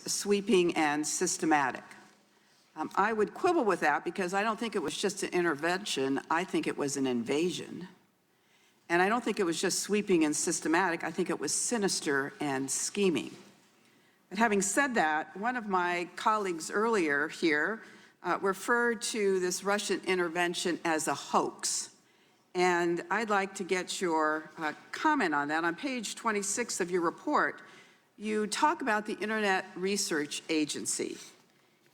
sweeping and systematic. I would quibble with that because I don't think it was just an intervention. I think it was an invasion. And I don't think it was just sweeping and systematic. I think it was sinister and scheming. But having said that, one of my colleagues earlier here referred to this Russian intervention as a hoax. And I'd like to get your comment on that. On page 26 of your report, you talk about the Internet Research Agency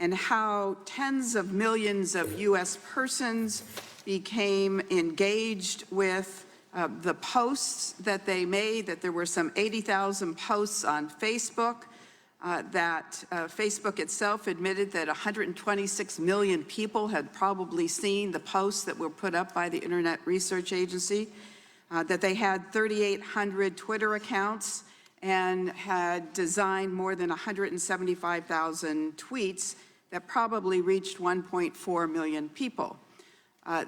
and how tens of millions of U.S. persons became engaged with the posts that they made, that there were some 80,000 posts on Facebook, that Facebook itself admitted that 126 million people had probably seen the posts that were put up by the Internet Research Agency, that they had 3,800 Twitter accounts and had designed more than 175,000 tweets that probably reached 1.4 million people.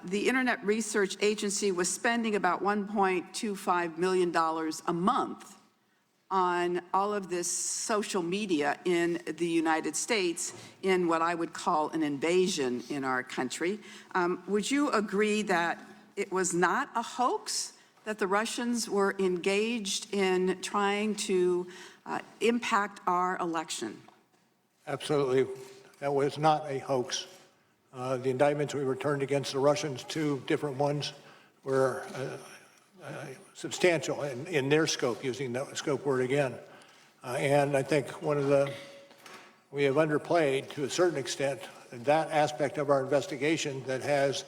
The Internet Research Agency was spending about $1.25 million a month on all of this social media in the United States in what I would call an invasion in our country. Would you agree that it was not a hoax, that the Russians were engaged in trying to impact our election? Absolutely. That was not a hoax. The indictments we returned against the Russians, 2 different ones, were substantial in their scope, using that scope word again. And I think we have underplayed to a certain extent that aspect of our investigation that has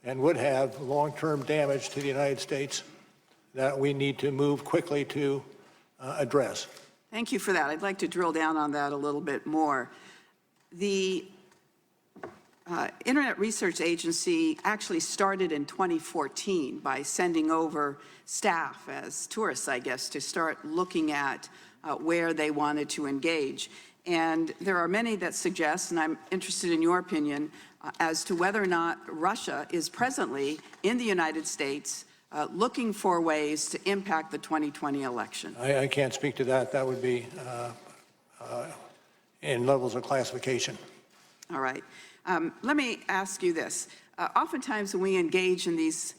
and would have long-term damage to the United States that we need to move quickly to address. Thank you for that. I'd like to drill down on that a little bit more. The Internet Research Agency actually started in 2014 by sending over staff as tourists, I guess, to start looking at where they wanted to engage. And there are many that suggest, and I'm interested in your opinion, as to whether or not Russia is presently in the United States looking for ways to impact the 2020 election. I can't speak to that. That would be in levels of classification. All right. Let me ask you this. Oftentimes when we engage in these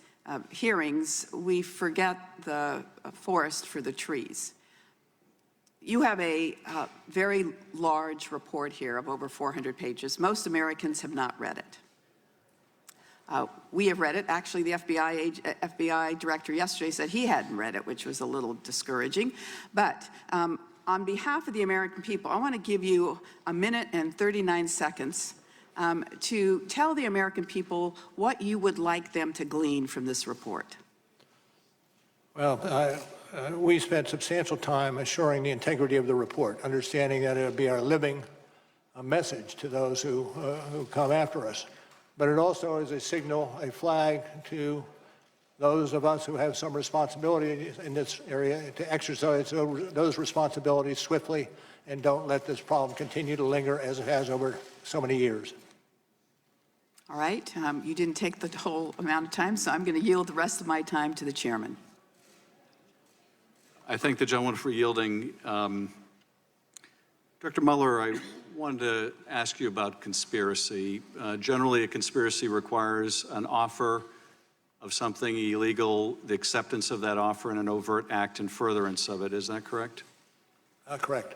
hearings, we forget the forest for the trees. You have a very large report here of over 400 pages. Most Americans have not read it. We have read it. Actually, the FBI director yesterday said he hadn't read it, which was a little discouraging. But on behalf of the American people, I want to give you 1 minute and 39 seconds to tell the American people what you would like them to glean from this report. Well, we spent substantial time assuring the integrity of the report, understanding that it would be our living message to those who come after us. But it also is a signal, a flag to those of us who have some responsibility in this area to exercise those responsibilities swiftly and don't let this problem continue to linger as it has over so many years. All right. You didn't take the whole amount of time, so I'm going to yield the rest of my time to the chairman. I thank the gentleman for yielding. Dr. Mueller, I wanted to ask you about conspiracy. Generally, a conspiracy requires an offer of something illegal, the acceptance of that offer, and an overt act in furtherance of it. Is that correct? Correct.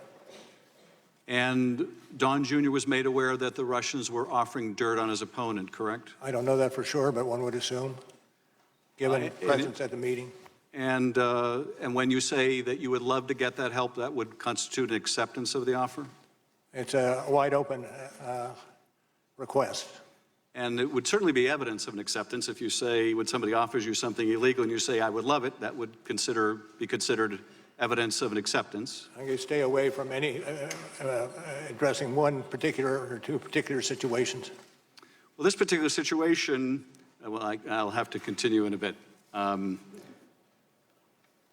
And Don Jr. was made aware that the Russians were offering dirt on his opponent, correct? I don't know that for sure, but one would assume, given presence at the meeting. And when you say that you would love to get that help, that would constitute an acceptance of the offer? It's a wide open request. And it would certainly be evidence of an acceptance if you say, when somebody offers you something illegal and you say, I would love it, that would be considered evidence of an acceptance. I'm going to stay away from any addressing one particular or 2 particular situations. Well, this particular situation, well, I'll have to continue in a bit.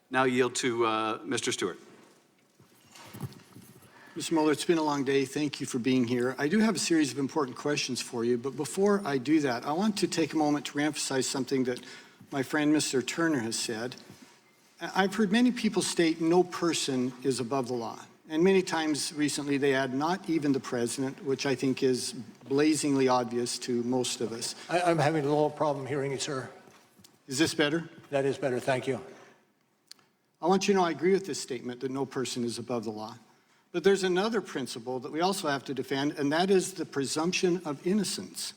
Now yield to Mr. Stewart. Mr. Mueller, it's been a long day. Thank you for being here. I do have a series of important questions for you, but before I do that, I want to take a moment to reemphasize something that my friend Mr. Turner has said. I've heard many people state no person is above the law. And many times recently, they add not even the president, which I think is blazingly obvious to most of us. I'm having a little problem hearing you, sir. Is this better? That is better, thank you. I want you to know I agree with this statement that no person is above the law. But there's another principle that we also have to defend, and that is the presumption of innocence.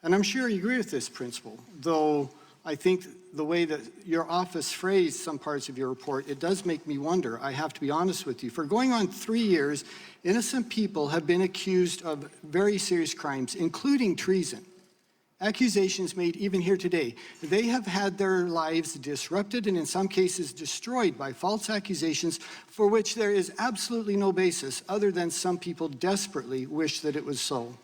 And I'm sure you agree with this principle, though I think the way that your office phrased some parts of your report, it does make me wonder. I have to be honest with you. For going on 3 years, innocent people have been accused of very serious crimes, including treason. Accusations made even here today. They have had their lives disrupted and in some cases destroyed by false accusations for which there is absolutely no basis other than some people desperately wish that it was so.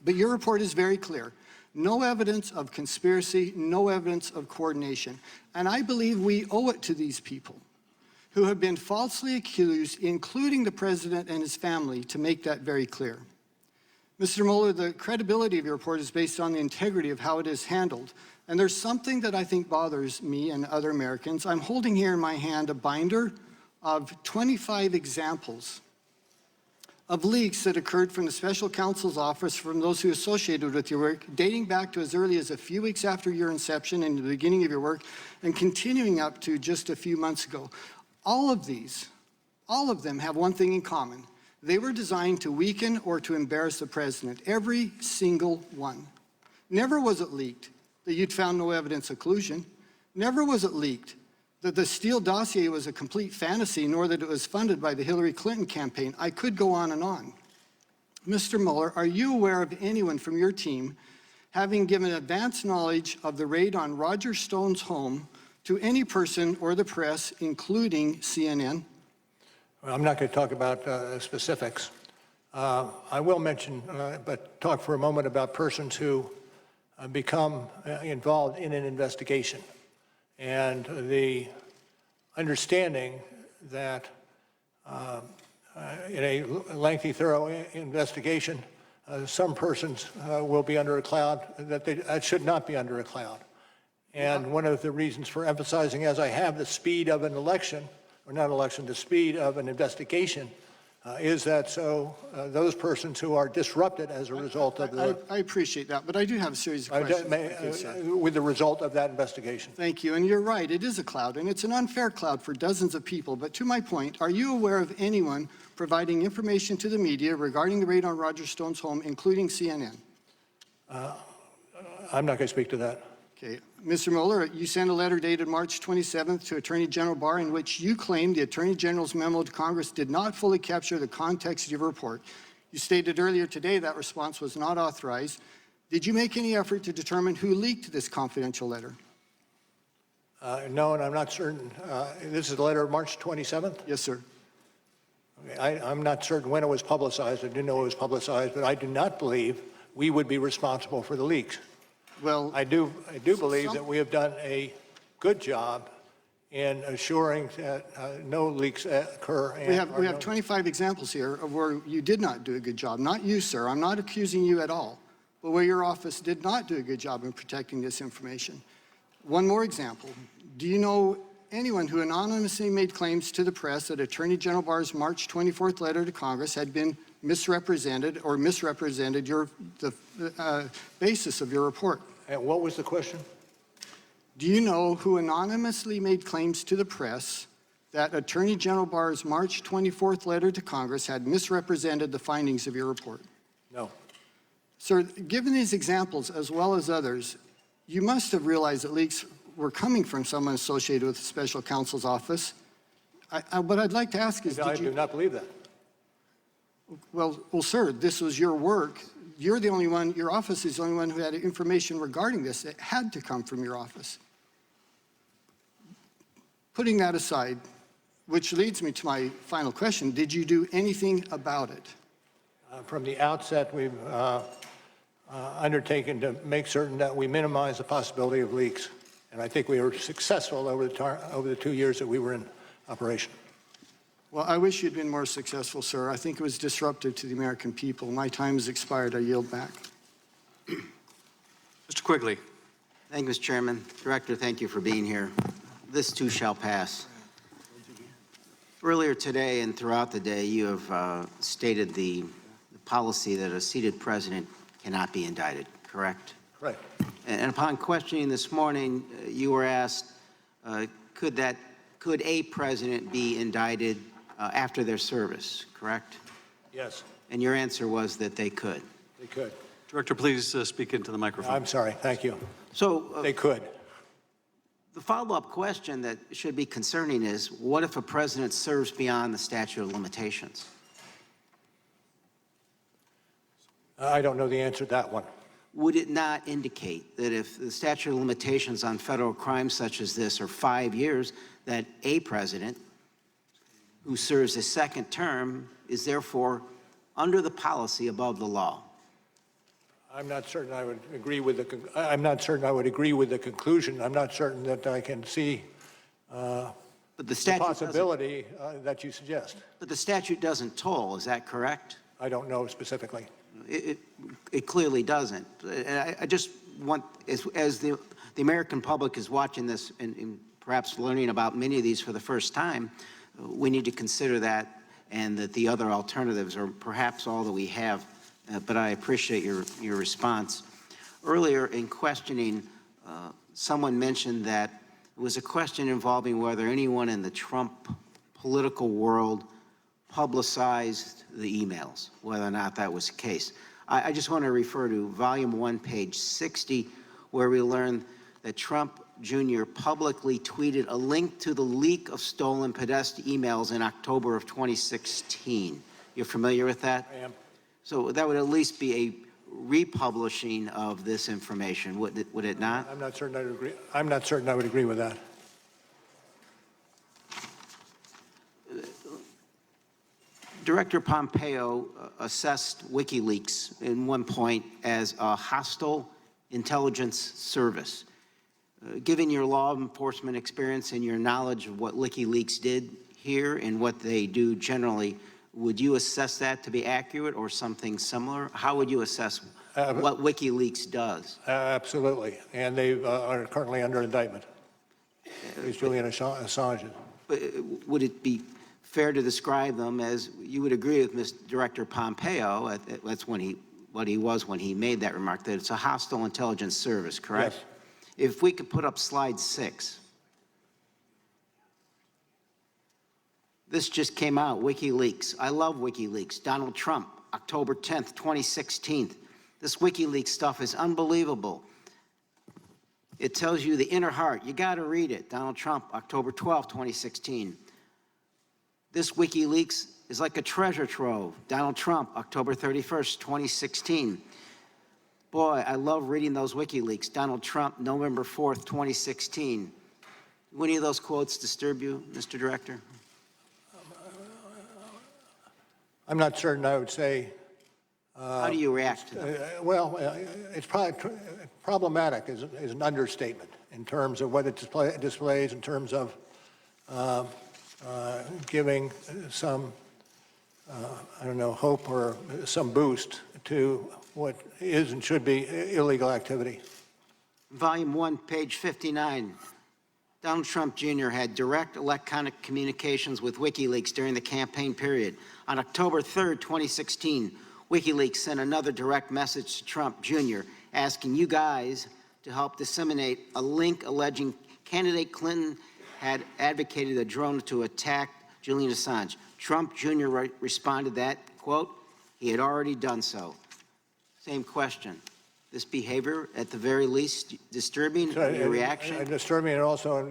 But your report is very clear. No evidence of conspiracy, no evidence of coordination. And I believe we owe it to these people who have been falsely accused, including the president and his family, to make that very clear. Mr. Mueller, the credibility of your report is based on the integrity of how it is handled. And there's something that I think bothers me and other Americans. I'm holding here in my hand a binder of 25 examples of leaks that occurred from the special counsel's office from those who associated with your work, dating back to as early as a few weeks after your inception and the beginning of your work, and continuing up to just a few months ago. All of them have one thing in common. They were designed to weaken or to embarrass the president, every single one. Never was it leaked that you'd found no evidence of collusion. Never was it leaked that the Steele dossier was a complete fantasy, nor that it was funded by the Hillary Clinton campaign. I could go on and on. Mr. Mueller, are you aware of anyone from your team having given advance knowledge of the raid on Roger Stone's home to any person or the press, including CNN? I'm not going to talk about specifics. I will mention, but talk for a moment about persons who become involved in an investigation and the understanding that in a lengthy, thorough investigation, some persons will be under a cloud that should not be under a cloud. And one of the reasons for emphasizing, as I have, the speed of an election, or not election, the speed of an investigation, is that so those persons who are disrupted as a result of the... I appreciate that, but I do have a series of questions. with the result of that investigation. Thank you, and you're right, it is a cloud, and it's an unfair cloud for dozens of people. But to my point, are you aware of anyone providing information to the media regarding the raid on Roger Stone's home, including CNN? I'm not going to speak to that. Okay. Mr. Mueller, you sent a letter dated March 27th to Attorney General Barr in which you claimed the Attorney General's memo to Congress did not fully capture the context of your report. You stated earlier today that response was not authorized. Did you make any effort to determine who leaked this confidential letter? No, and I'm not certain. This is the letter of March 27th? Yes, sir. Okay, I'm not certain when it was publicized. I do know it was publicized, but I do not believe we would be responsible for the leaks. Well, I do believe that we have done a good job in assuring that no leaks occur. And we have 25 examples here of where you did not do a good job. Not you, sir. I'm not accusing you at all. But where your office did not do a good job in protecting this information. One more example. Do you know anyone who anonymously made claims to the press that Attorney General Barr's March 24th letter to Congress had been misrepresented or misrepresented the basis of your report? And what was the question? Do you know who anonymously made claims to the press that Attorney General Barr's March 24th letter to Congress had misrepresented the findings of your report? No. Sir, given these examples as well as others, you must have realized that leaks were coming from someone associated with the special counsel's office. What I'd like to ask is, I do not believe that. Well, sir, this was your work. You're the only one, your office is the only one who had information regarding this. It had to come from your office. Putting that aside, which leads me to my final question, did you do anything about it? From the outset, we've undertaken to make certain that we minimize the possibility of leaks. And I think we were successful over the 2 years that we were in operation. Well, I wish you'd been more successful, sir. I think it was disruptive to the American people. My time has expired. I yield back. Mr. Quigley. Thank you, Mr. Chairman. Director, thank you for being here. This too shall pass. Earlier today and throughout the day, you have stated the policy that a seated president cannot be indicted, correct? Correct. And upon questioning this morning, you were asked, could a president be indicted after their service, correct? Yes, And your answer was that they could. they could. Director, please speak into the microphone. I'm sorry, thank you. So They could. the follow-up question that should be concerning is, what if a president serves beyond the statute of limitations? I don't know the answer to that one. Would it not indicate that if the statute of limitations on federal crimes such as this are 5 years, that a president who serves a second term is therefore under the policy above the law? I'm not certain I would agree with the, I'm not certain I would agree with the conclusion. I'm not certain that I can see But the the statute doesn't, possibility that you suggest. but the statute doesn't toll, is that correct? I don't know specifically. It clearly doesn't. And I just want, as the American public is watching this and perhaps learning about many of these for the first time, we need to consider that, and that the other alternatives are perhaps all that we have. But I appreciate your response. Earlier in questioning, someone mentioned that it was a question involving whether anyone in the Trump political world publicized the emails, whether or not that was the case. I just want to refer to volume 1, page 60, where we learn that Trump Jr. publicly tweeted a link to the leak of stolen Podesta emails in October of 2016. You're familiar with that? I am. So that would at least be a republishing of this information, would it not? I'm not certain I would agree. I'm not certain I would agree with that. Director Pompeo assessed WikiLeaks in one point as a hostile intelligence service. Given your law enforcement experience and your knowledge of what WikiLeaks did here and what they do generally, would you assess that to be accurate or something similar? How would you assess what WikiLeaks does? Absolutely. And they are currently under indictment. It's Julian Assange. But would it be fair to describe them as, you would agree with Mr. Director Pompeo, that's what he was when he made that remark, that it's a hostile intelligence service, correct? Yes. If we could put up slide 6. This just came out, WikiLeaks. I love WikiLeaks. Donald Trump, October 10th, 2016. This WikiLeaks stuff is unbelievable. It tells you the inner heart. You got to read it. Donald Trump, October 12th, 2016. This WikiLeaks is like a treasure trove. Donald Trump, October 31st, 2016. Boy, I love reading those WikiLeaks. Donald Trump, November 4th, 2016. Do any of those quotes disturb you, Mr. Director? I'm not certain I would say, How do you react to them? it's probably problematic is an understatement in terms of what it displays, in terms of giving some, I don't know, hope or some boost to what is and should be illegal activity. Volume 1, page 59. Donald Trump Jr. had direct electronic communications with WikiLeaks during the campaign period. On October 3rd, 2016, WikiLeaks sent another direct message to Trump Jr. asking you guys to help disseminate a link alleging candidate Clinton had advocated a drone to attack Julian Assange. Trump Jr. responded that, quote, he had already done so. Same question. This behavior, at the very least, disturbing your reaction? Disturbing and also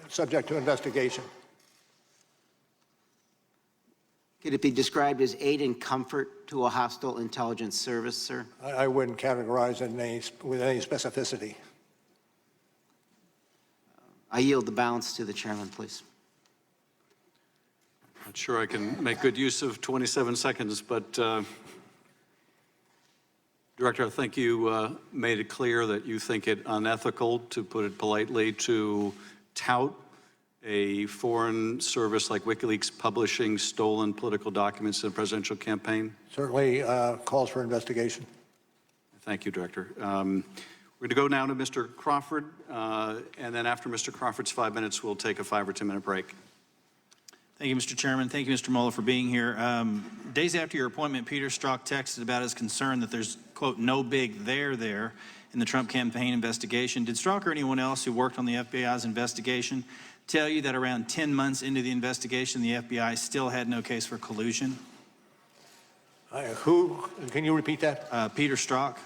subject to investigation. Could it be described as aid and comfort to a hostile intelligence service, sir? I wouldn't categorize it with any specificity. I yield the balance to the chairman, please. Not sure I can make good use of 27 seconds, but Director, I think you made it clear that you think it unethical, to put it politely, to tout a foreign service like WikiLeaks publishing stolen political documents in a presidential campaign. Certainly calls for investigation. Thank you, Director. We're going to go now to Mr. Crawford, and then after Mr. Crawford's 5 minutes, we'll take a 5 or 10 minute break. Thank you, Mr. Chairman. Thank you, Mr. Mueller, for being here. Days after your appointment, Peter Strzok texted about his concern that there's, quote, no big there in the Trump campaign investigation. Did Strzok or anyone else who worked on the FBI's investigation tell you that around 10 months into the investigation, the FBI still had no case for collusion? Can you repeat that? Peter Strzok?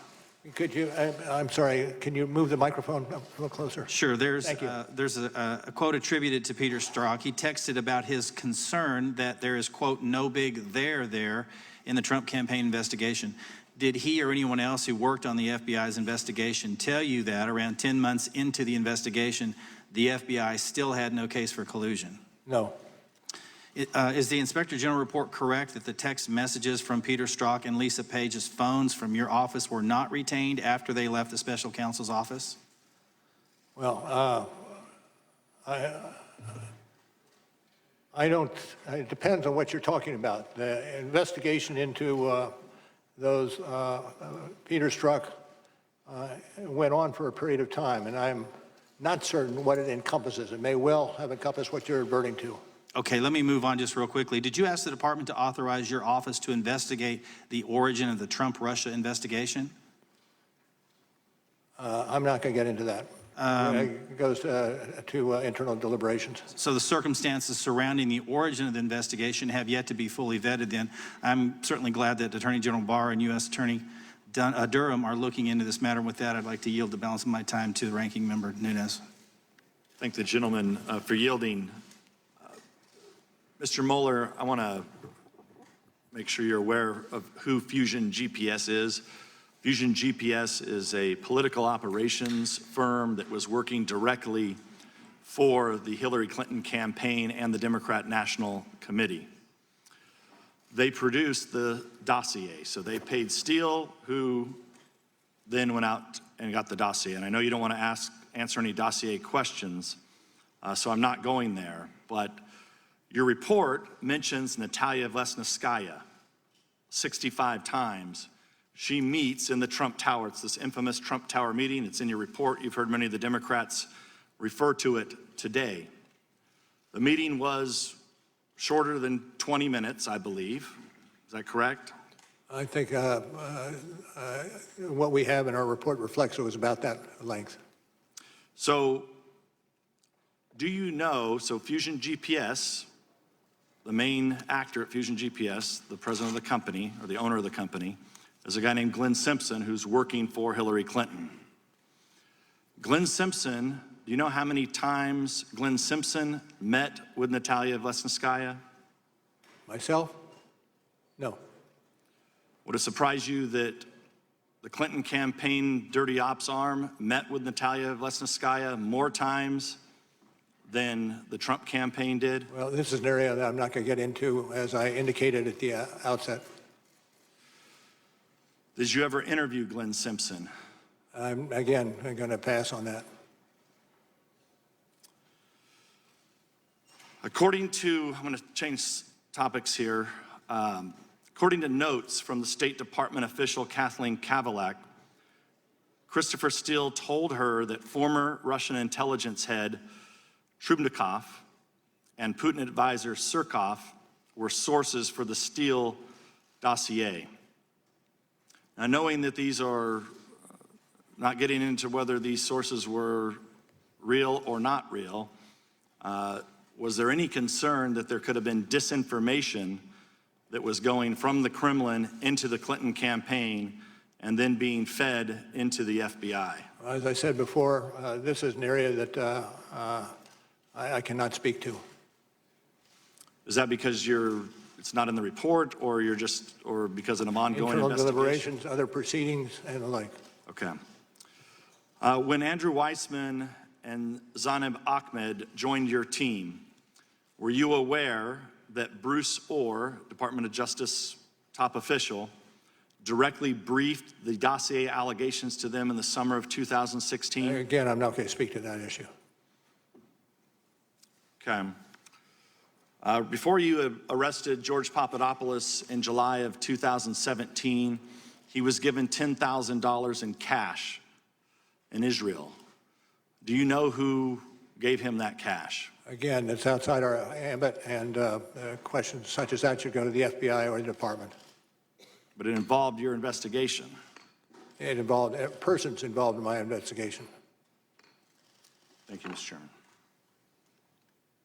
Could you, I'm sorry, can you move the microphone up a little closer? Sure. There's Thank you. a quote attributed to Peter Strzok. He texted about his concern that there is, quote, no big there in the Trump campaign investigation. Did he or anyone else who worked on the FBI's investigation tell you that around 10 months into the investigation, the FBI still had no case for collusion? No. Is the Inspector General report correct that the text messages from Peter Strzok and Lisa Page's phones from your office were not retained after they left the special counsel's office? Well, I don't, it depends on what you're talking about. The investigation into those Peter Strzok went on for a period of time, and I'm not certain what it encompasses. It may well have encompassed what you're adverting to. Okay, let me move on just real quickly. Did you ask the department to authorize your office to investigate the origin of the Trump-Russia investigation? I'm not going to get into that. It goes to internal deliberations. So the circumstances surrounding the origin of the investigation have yet to be fully vetted then. I'm certainly glad that Attorney General Barr and U.S. Attorney Durham are looking into this matter. With that, I'd like to yield the balance of my time to the ranking member, Nunes. Thank the gentleman for yielding. Mr. Mueller, I want to make sure you're aware of who Fusion GPS is. Fusion GPS is a political operations firm that was working directly for the Hillary Clinton campaign and the Democrat National Committee. They produced the dossier. So they paid Steele, who then went out and got the dossier. And I know you don't want to answer any dossier questions, so I'm not going there. But your report mentions Natalia Vesnitskaya 65 times. She meets in the Trump Tower. It's this infamous Trump Tower meeting. It's in your report. You've heard many of the Democrats refer to it today. The meeting was shorter than 20 minutes, I believe. Is that correct? I think what we have in our report reflects it was about that length. So do you know, so Fusion GPS, the main actor at Fusion GPS, the president of the company, or the owner of the company, is a guy named Glenn Simpson who's working for Hillary Clinton. Glenn Simpson, do you know how many times Glenn Simpson met with Natalia Vesnitskaya? Myself? No. Would it surprise you that the Clinton campaign dirty ops arm met with Natalia Vesnitskaya more times than the Trump campaign did? Well, this is an area that I'm not going to get into, as I indicated at the outset. Did you ever interview Glenn Simpson? I'm going to pass on that. According to, I'm going to change topics here. According to notes from the State Department official Kathleen Kavalak, Christopher Steele told her that former Russian intelligence head Trubnikov and Putin advisor Surkov were sources for the Steele dossier. Now, knowing that these are, not getting into whether these sources were real or not real, was there any concern that there could have been disinformation that was going from the Kremlin into the Clinton campaign and then being fed into the FBI? As I said before, this is an area that I cannot speak to. Is that because it's not in the report, or or because of an ongoing Internal investigation? deliberations, other proceedings, and the like. Okay. When Andrew Weissman and Zaneb Ahmed joined your team, were you aware that Bruce Orr, Department of Justice top official, directly briefed the dossier allegations to them in the summer of 2016? Again, I'm not going to speak to that issue. Okay. Before you arrested George Papadopoulos in July of 2017, he was given $10,000 in cash in Israel. Do you know who gave him that cash? Again, it's outside our ambit, and questions such as that should go to the FBI or the department. But it involved your investigation. It involved persons involved in my investigation. Thank you, Mr. Chairman.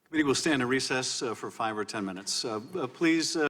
Committee will stand in recess for 5 or 10 minutes. Please